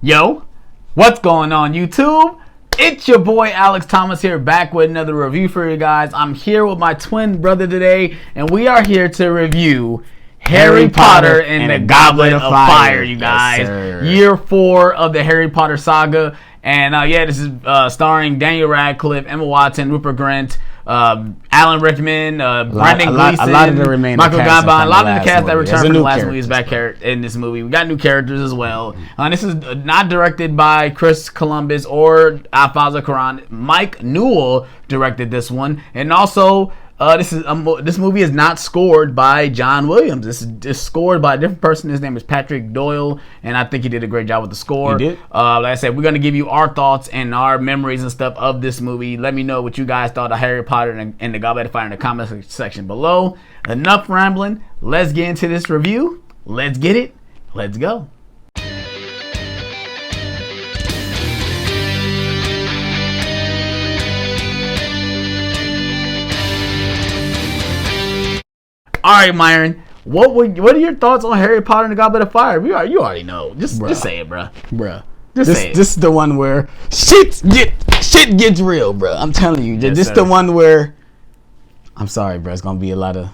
Yo, what's going on YouTube? It's your boy Alex Thomas here, back with another review for you guys. I'm here with my twin brother today, and we are here to review Harry Potter and the Goblet of Fire, you guys. Yes, Year 4 of the Harry Potter saga. And this is starring Daniel Radcliffe, Emma Watson, Rupert Grint, Alan Rickman, Brendan Gleeson, Michael Gambon. A lot of the cast that returned from the last movie is back here in this movie. We got new characters as well. This is not directed by Chris Columbus or Alfonso Cuarón. Mike Newell directed this one, and also this movie is not scored by John Williams. This is scored by a different person. His name is Patrick Doyle, and I think he did a great job with the score. He did. Like I said, we're going to give you our thoughts and our memories and stuff of this movie. Let me know what you guys thought of Harry Potter and the Goblet of Fire in the comment section below. Enough rambling. Let's get into this review. Let's get it. Let's go. All right, Myron. What are your thoughts on Harry Potter and the Goblet of Fire? You already know. Just say it, bro. Just say it. This is the one where shit gets real, bro. I'm telling you. Yes, this sir. The one where I'm sorry, bro. It's gonna be a lot of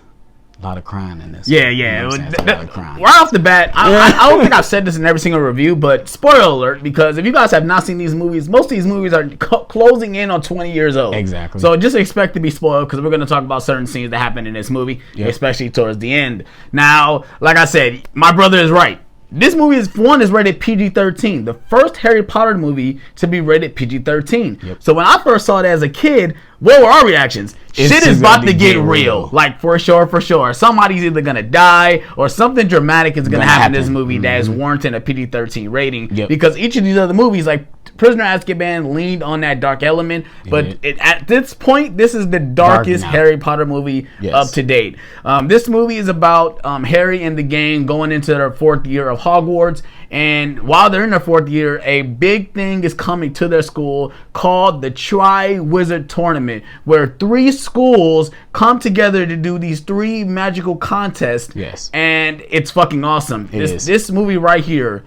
crying in this. Yeah. You know what I'm saying? It's a lot of crying. Right off the bat, I don't think I've said this in every single review, but spoiler alert, because if you guys have not seen these movies, most of these movies are closing in on 20 years old. Exactly. So just expect to be spoiled, because we're going to talk about certain scenes that happen in this movie, especially towards the end. Now, like I said, my brother is right. This movie is rated PG-13. The first Harry Potter movie to be rated PG-13. Yep. So when I first saw it as a kid, what were our reactions? Shit is about to get real. Like, for sure. Somebody's either going to die or something dramatic is going to happen in this movie that is warranting a PG-13 rating. Yep. Because each of these other movies, like Prisoner of Azkaban, leaned on that dark element. But at this point, this is the darkest Harry Potter movie up to date. This movie is about Harry and the gang going into their 4th year of Hogwarts. And while they're in their 4th year, a big thing is coming to their school called the Tri-Wizard Tournament, where 3 schools come together to do these 3 magical contests. Yes. And it's fucking awesome. This movie right here,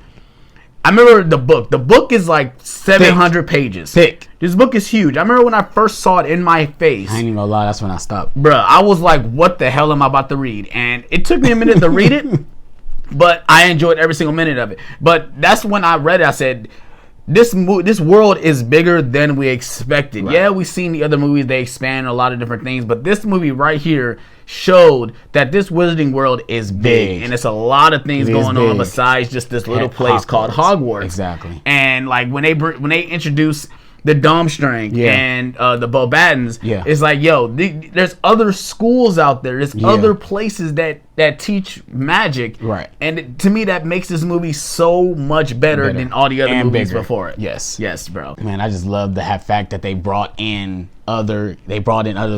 I remember the book. The book is like 700 pages. Thick. This book is huge. I remember when I first saw it in my face. I ain't even gonna lie, that's when I stopped. Bruh, I was like, what the hell am I about to read? And it took me a minute to read it. But I enjoyed every single minute of it. But that's when I read it. I said, this world is bigger than we expected. Right. Yeah, we've seen the other movies. They expand a lot of different things. But this movie right here showed that this wizarding world is big. And it's a lot of things going on besides just this little place called Hogwarts. Exactly. And like when they introduce the Domstring and the Bobatons, it's like, yo, there's other schools out there. There's other places that teach magic. Right. And to me, that makes this movie so much better than all the other movies before it. Yes. Yes, bro. Man, I just love the fact that they brought in other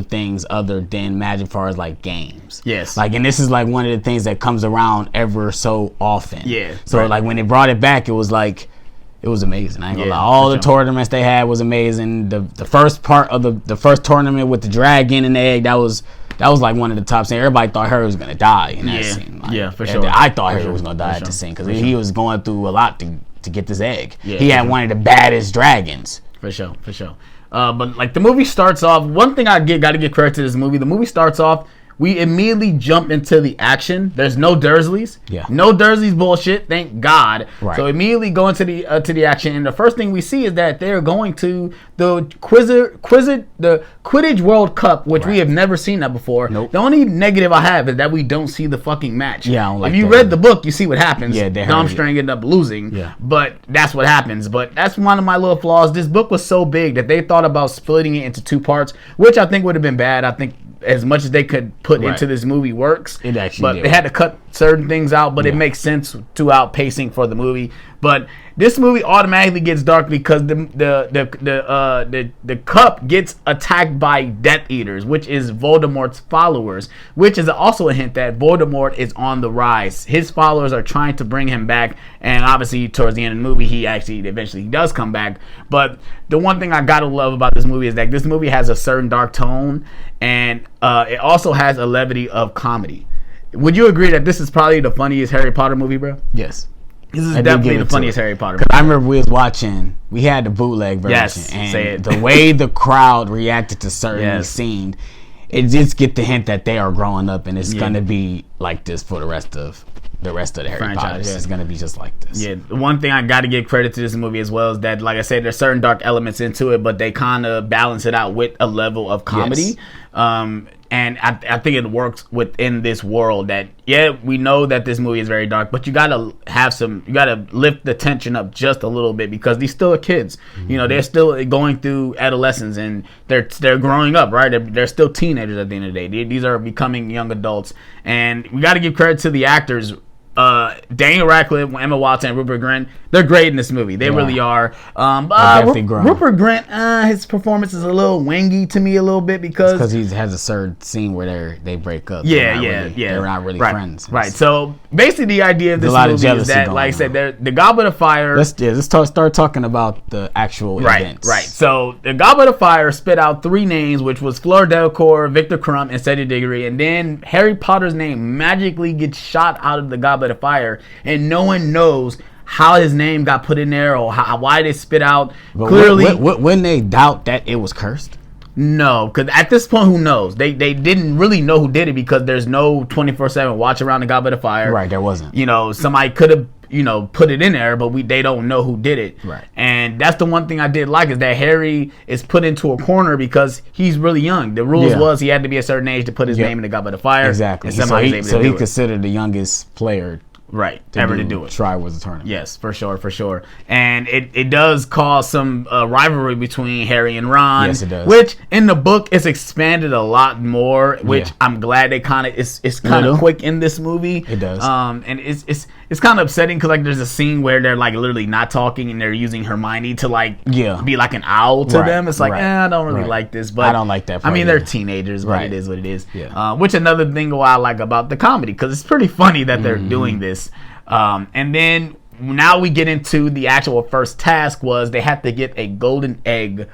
things other than magic, as far as like games. Yes. Like, and this is like one of the things that comes around ever so often. Yeah. So like when they brought it back, it was like, it was amazing. I ain't gonna lie. All the tournaments they had was amazing. The first part of the first tournament with the dragon and the egg, that was like one of the top scenes. Everybody thought Harry was gonna die in that scene. Like, for sure. I thought Harry was gonna die at the scene because he was going through a lot to get this egg. Yeah, he had one of the baddest dragons. For sure. But like the movie starts off. One thing got to give credit to this movie. The movie starts off. We immediately jump into the action. There's no Dursleys. Yeah. No Dursleys bullshit. Thank God. Right. So immediately go into the action, and the first thing we see is that they're going to the Quidditch World Cup, which we have never seen that before. Nope. The only negative I have is that we don't see the fucking match. Yeah, I don't like if you that. read the book, you see what happens. Yeah, Domstring ended up losing. Yeah. But that's what happens. But that's one of my little flaws. This book was so big that they thought about splitting it into 2 parts, which I think would have been bad. I think as much as they could put into this movie works. It actually but did. they had to cut certain things out, but it makes sense throughout pacing for the movie. But this movie automatically gets dark because the cup gets attacked by Death Eaters, which is Voldemort's followers, which is also a hint that Voldemort is on the rise. His followers are trying to bring him back, and obviously towards the end of the movie, he actually eventually does come back. But the one thing I gotta love about this movie is that this movie has a certain dark tone, and it also has a levity of comedy. Would you agree that this is probably the funniest Harry Potter movie, bro? Yes. This is definitely the funniest Harry Potter movie. Because I remember we had the bootleg version. Yes, and the way the crowd reacted to certain scenes, it just get the hint that they are growing up and it's gonna be like this for the rest of the Harry Potter. It's gonna be just like this. Yeah, one thing I gotta give credit to this movie as well is that, like I said, there's certain dark elements into it, but they kind of balance it out with a level of comedy. And I think it works within this world that, we know that this movie is very dark, but you gotta lift the tension up just a little bit because these still are kids. You know, they're still going through adolescence and they're growing up, right? They're still teenagers at the end of the day. These are becoming young adults, and we gotta give credit to the actors. Daniel Radcliffe, Emma Watson, and Rupert Grint, they're great in this movie. They really are. Rupert Grint, his performance is a little wangy to me a little bit because he has a certain scene where they break up. They're not really friends. Right. So basically, the idea of this movie is that, like I said, the Goblet of Fire. Let's start talking about the actual events. Right. So the Goblet of Fire spit out 3 names, which was Fleur Delacour, Victor Crumb, and Cedric Diggory, and then Harry Potter's name magically gets shot out of the Goblet of Fire, and no one knows how his name got put in there or why they spit out. But clearly, when they doubt that it was cursed. No, because at this point, who knows? They didn't really know who did it because there's no 24/7 watch around the Goblet of Fire. Right, there wasn't. You know, somebody could have put it in there, but they don't know who did it. Right. And that's the one thing I did like is that Harry is put into a corner because he's really young. The rules was he had to be a certain age to put his name in the Goblet of Fire. Exactly. So he considered the youngest player. Right, ever to do it. Triwizard Tournament. Yes, for sure. And it does cause some rivalry between Harry and Ron. Yes, it does. Which in the book is expanded a lot more. Which I'm glad they kind of it's kind of quick in this movie. It does. And it's kind of upsetting because there's a scene where they're literally not talking and they're using Hermione to be like an owl to them. It's I don't really like this, but I don't like that part. I mean, they're teenagers, but it is what it is. Yeah. Which another thing I like about the comedy because it's pretty funny that they're doing this. And then now we get into the actual first task was they have to get a golden egg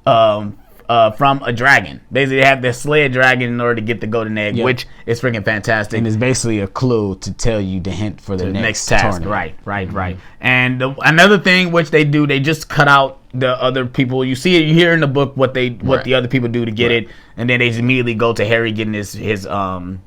from a dragon. Basically, they have to slay a dragon in order to get the golden egg, which is freaking fantastic. And it's basically a clue to tell you the hint for the next task. Tournament. Right. And another thing which they do, they just cut out the other people. You see it, you hear in the book what the other people do to get it, and then they just immediately go to Harry getting his egg,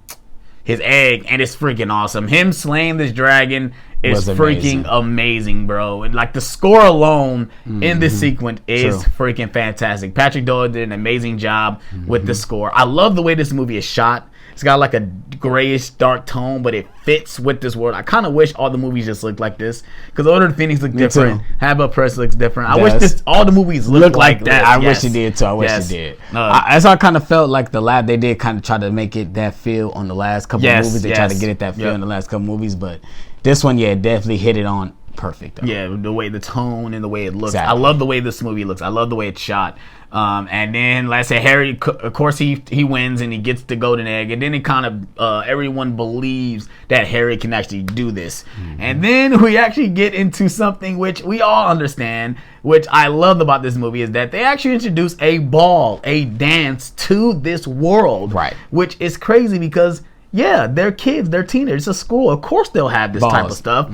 and it's freaking awesome. Him slaying this dragon is freaking amazing, bro. And the score alone in this sequence is freaking fantastic. Patrick Doyle did an amazing job with the score. I love the way this movie is shot. It's got a grayish dark tone, but it fits with this world. I kind of wish all the movies just looked like this because Order of the Phoenix look different. Half-Blood Prince looks different. I wish all the movies look like that. I wish it did too. I wish it did. That's how I kind of felt like they did kind of try to make it that feel on the last couple of movies. They tried to get it that feel in the last couple movies, but this one, definitely hit it on perfect. Though. Yeah, the way the tone and the way it looks. Exactly. I love the way this movie looks. I love the way it's shot. And then, like I said, Harry, of course, he wins and he gets the golden egg. And then it kind of everyone believes that Harry can actually do this. And then we actually get into something which we all understand, which I love about this movie, is that they actually introduce a ball, a dance to this world. Right. Which is crazy because they're kids, they're teenagers, it's a school. Of course they'll have this type of stuff.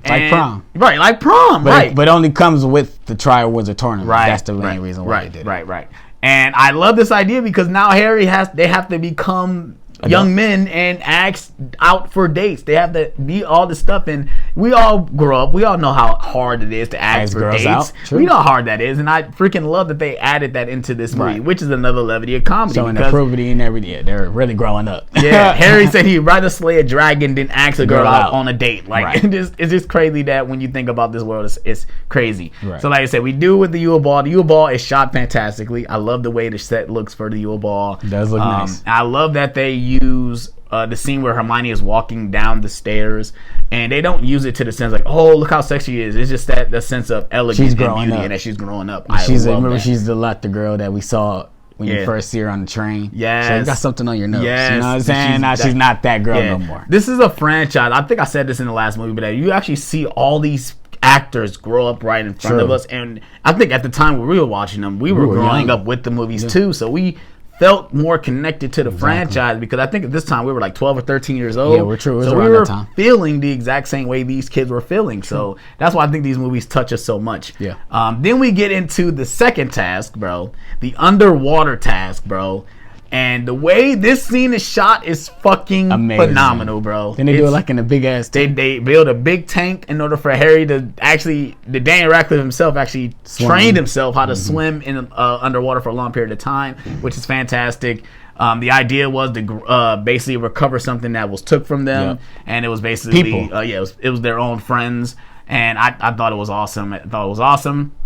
Like prom. Right, like prom, right. But it only comes with the Triwizard Tournament. Right. That's the main reason why they did it. Right. And I love this idea because now they have to become young men and ask out for dates. They have to be all this stuff, and we all grow up. We all know how hard it is to ask for dates. We know how hard that is, and I freaking love that they added that into this movie, which is another levity of comedy. Showing the probity and everything. Yeah, they're really growing up. Yeah, Harry said he'd rather slay a dragon than ask a girl out on a date. It's just crazy that when you think about this world, it's crazy. Right. So like I said, we do with the Yule Ball. The Yule Ball is shot fantastically. I love the way the set looks for the Yule Ball. It does look nice. I love that they use the scene where Hermione is walking down the stairs, and they don't use it to the sense oh, look how sexy she is. It's just that the sense of elegance and beauty and that she's growing up. She's the girl that we saw when you first see her on the train. Yeah, she got something on your nose. Yes. You know what I'm saying? She's not that girl no more. This is a franchise. I think I said this in the last movie, but you actually see all these actors grow up right in front of us, and I think at the time when we were watching them, we were growing up with the movies too, so we felt more connected to the franchise because I think at this time we were like 12 or 13 years old. Yeah, we're true. So we were feeling the exact same way these kids were feeling. So that's why I think these movies touch us so much. Yeah. Then we get into the second task, bro. The underwater task, bro. And the way this scene is shot is fucking phenomenal, bro. Then they do it like in a big ass tank. They build a big tank in order for Harry to actually, the Daniel Radcliffe himself actually trained himself how to swim in underwater for a long period of time, which is fantastic. The idea was to basically recover something that was took from them, and it was basically people. It was their own friends, and I thought it was awesome.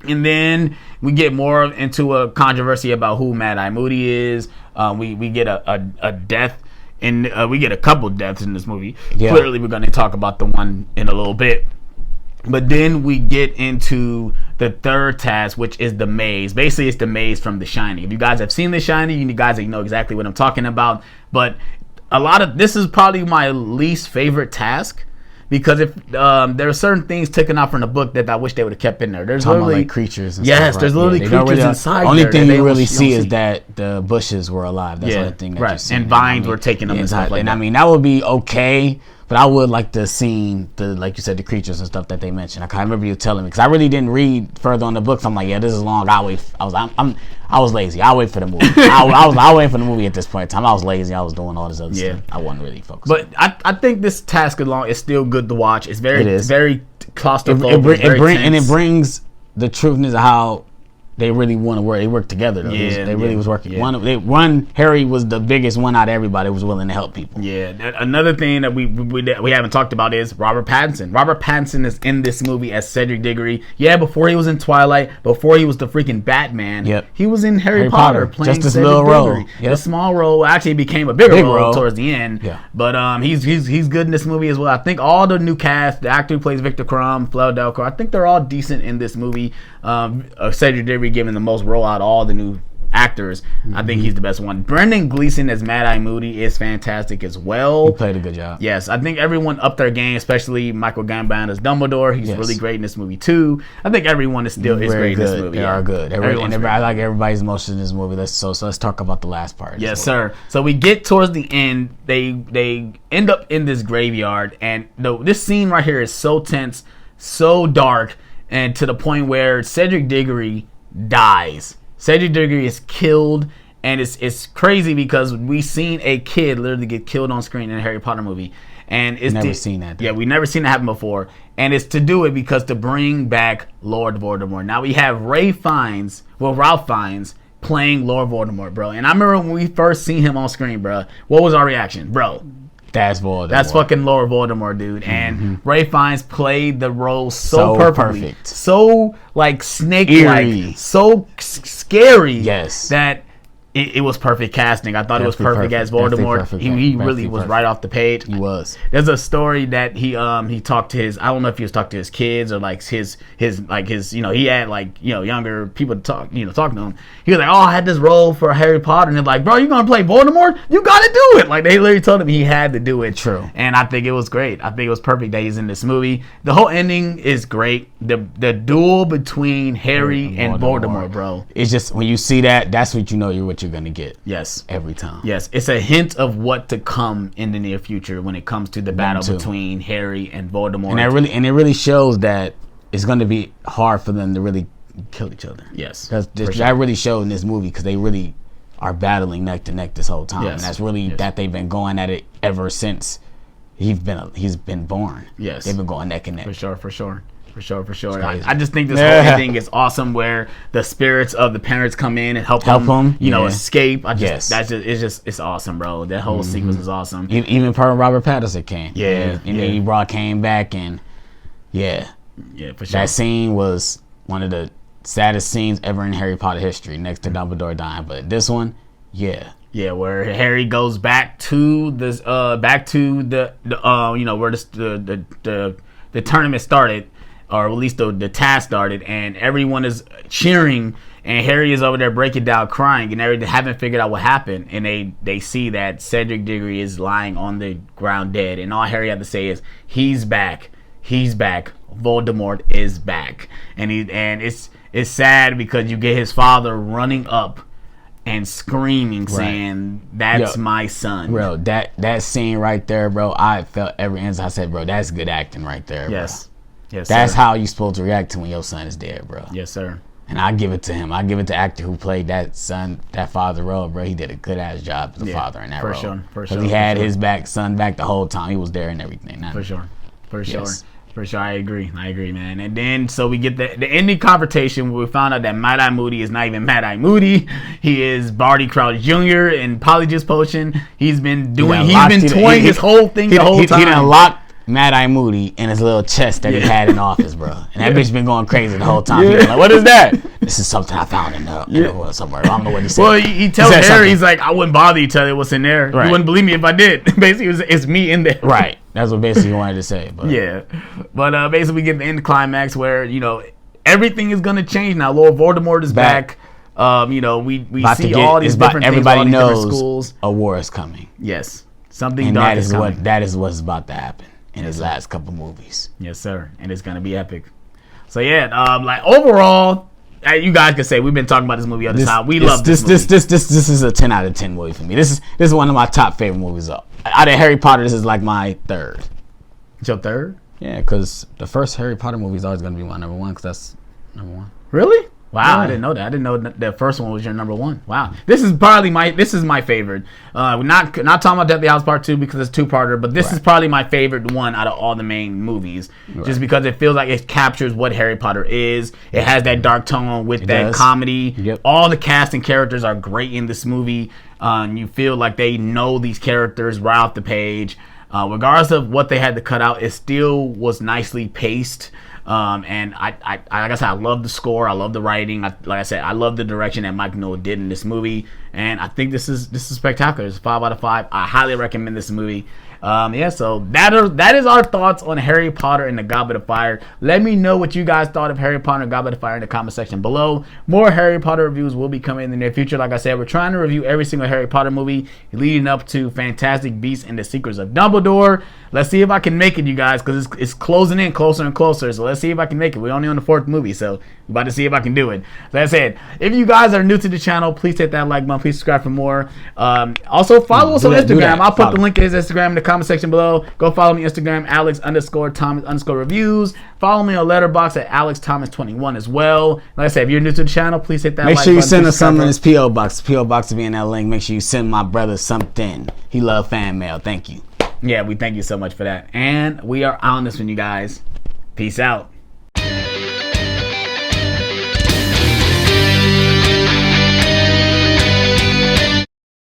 And then we get more into a controversy about who Mad-Eye Moody is. We get a death, and we get a couple deaths in this movie. Yeah. Clearly, we're going to talk about the one in a little bit. But then we get into the third task, which is the maze. Basically, it's the maze from The Shining. If you guys have seen The Shining, you guys know exactly what I'm talking about. But this is probably my least favorite task. Because if there are certain things taken out from the book that I wish they would have kept in there. There's literally like creatures and stuff, there's literally creatures inside. The only thing you really see is that the bushes were alive. That's the only thing that you see. And vines were taking them and stuff like that. And I mean, that would be okay, but I would like to see like you said, the creatures and stuff that they mentioned. I remember you telling me because I really didn't read further on the books. I'm like, yeah, this is long. I was lazy. I wait for the movie. I wait for the movie at this point in time. I was lazy. I was doing all this other stuff. I wasn't really focused. But I think this task alone is still good to watch. It's very claustrophobic. It brings the truthness of how they really want to work. They work together. Though. They really was working. Yeah. Harry was the biggest one out of everybody. Was willing to help people. Yeah. Another thing that we haven't talked about is Robert Pattinson. Robert Pattinson is in this movie as Cedric Diggory. Yeah, before he was in Twilight, before he was the freaking Batman, he was in Harry Potter playing just this Cedric little role. Diggory. A small role. Actually became a bigger role towards the end. Yeah. But he's good in this movie as well. I think all the new cast, the actor who plays Victor Crumb, Fleur Delcourt, I think they're all decent in this movie. Cedric Diggory given the most role out of all the new actors. I think he's the best one. Brendan Gleeson as Mad-Eye Moody is fantastic as well. He played a good job. Yes, I think everyone upped their game, especially Michael Gambon as Dumbledore. He's really great in this movie too. I think everyone is great in this movie. They are good. I like everybody's emotion in this movie. So let's talk about the last part. Yes, sir. So we get towards the end. They end up in this graveyard, and this scene right here is so tense, so dark, and to the point where Cedric Diggory dies. Cedric Diggory is killed, and it's crazy because we've seen a kid literally get killed on screen in a Harry Potter movie, and it's never seen that. Yeah, we never seen that happen before, and it's to do it because to bring back Lord Voldemort. Now we have Ralph Fiennes playing Lord Voldemort, bro. And I remember when we first seen him on screen, bro. What was our reaction, bro? That's Voldemort. That's fucking Lord Voldemort, dude. And Ralph Fiennes played the role so perfect. So, like, snake-like. So scary. Yes. That it was perfect casting. I thought it was perfect as Voldemort. He really was right off the page. He was. There's a story that he talked to his, I don't know if he was talking to his kids or like his he had like, younger people talking to him. He was like, oh, I had this role for Harry Potter, and they're like, bro, you gonna play Voldemort? You gotta do it. Like, they literally told him he had to do it. True. And I think it was great. I think it was perfect that he's in this movie. The whole ending is great. The duel between Harry and Voldemort, bro. It's just, when you see that, that's what you know what you're gonna get. Yes. Every time. Yes. It's a hint of what to come in the near future when it comes to the battle between Harry and Voldemort. And it really shows that it's going to be hard for them to really kill each other. Yes. That really showed in this movie because they really are battling neck to neck this whole time. Yes. And that's really that they've been going at it ever since he's been born. Yes. They've been going neck and neck. For sure. I just think this whole ending is awesome, where the spirits of the parents come in and help them escape. It's awesome, bro. That whole sequence is awesome. Even Robert Pattinson came. Yeah. And then he came back, and for sure. That scene was one of the saddest scenes ever in Harry Potter history, next to Dumbledore dying. But this one, where Harry goes back to this, where the tournament started. Or at least the task started, and everyone is cheering, and Harry is over there breaking down, crying, and they haven't figured out what happened, and they see that Cedric Diggory is lying on the ground dead, and all Harry had to say is, "He's back, Voldemort is back," and it's sad because you get his father running up and screaming, saying, "That's my son." Bro, that scene right there, bro. I felt every instant. I said, bro, that's good acting right there, bro. Yes, that's how you supposed to react to when your son is dead, bro. Yes, sir. And I give it to him. I give it to the actor who played that son, that father role, bro. He did a good ass job as the father in that role. For sure. He had his son back the whole time. He was there and everything. For sure. I agree, man. And then so we get the ending confrontation where we found out that Mad-Eye Moody is not even Mad-Eye Moody. He is Barty Crouch Jr. in Polyjuice Potion. He's been toying his whole thing the whole time. He done locked Mad-Eye Moody in his little chest that he had in office, bro. And that bitch been going crazy the whole time. He been like, what is that? This is something I found in the world somewhere. I don't know what he said. Well, he tells Harry, he's like, I wouldn't bother you telling what's in there. Right. You wouldn't believe me if I did. Basically, it's me in there. Right. That's what basically he wanted to say. But. Yeah. But basically, we get the end climax where, everything is going to change now. Lord Voldemort is back. We see all these different things, all these different schools. A war is coming. Yes. Something dark is coming. That is what's about to happen in his last couple movies. Yes, sir. And it's going to be epic. So, overall, you guys can say we've been talking about this movie all the time. We love this movie. This is a 10 out of 10 movie for me. This is one of my top favorite movies. Out of Harry Potter, this is like my third. It's your third? Yeah, because the first Harry Potter movie is always going to be my number one because that's number one. Really? Wow, I didn't know that. I didn't know the first one was your number one. Wow, this is my favorite. Not talking about Deathly Hallows Part 2 because it's two-parter, but this is probably my favorite one out of all the main movies, just because it feels like it captures what Harry Potter is. It has that dark tone with that comedy. Yep. All the cast and characters are great in this movie. You feel like they know these characters right off the page. Regardless of what they had to cut out, it still was nicely paced. And I like I said, I love the score. I love the writing. Like I said, I love the direction that Mike Mignola did in this movie. And I think this is spectacular. It's 5 out of 5. I highly recommend this movie. So that is our thoughts on Harry Potter and the Goblet of Fire. Let me know what you guys thought of Harry Potter and the Goblet of Fire in the comment section below. More Harry Potter reviews will be coming in the near future. Like I said, we're trying to review every single Harry Potter movie leading up to Fantastic Beasts and the Secrets of Dumbledore. Let's see if I can make it, you guys, because it's closing in closer and closer. So let's see if I can make it. We're only on the 4th movie, so we're about to see if I can do it. Like I said, if you guys are new to the channel, please hit that like button. Please subscribe for more. Also, follow us on Instagram. I'll put the link in his Instagram in the comment section below. Go follow me on Instagram, Alex_Thomas_reviews. Follow me on Letterboxd at AlexThomas21 as well. Like I said, if you're new to the channel, please hit that like button. Make sure you send us something in his P.O. Box. P.O. Box will be in that link. Make sure you send my brother something. He love fan mail. Thank you. Yeah, we thank you so much for that. And we are on this one, you guys. Peace out.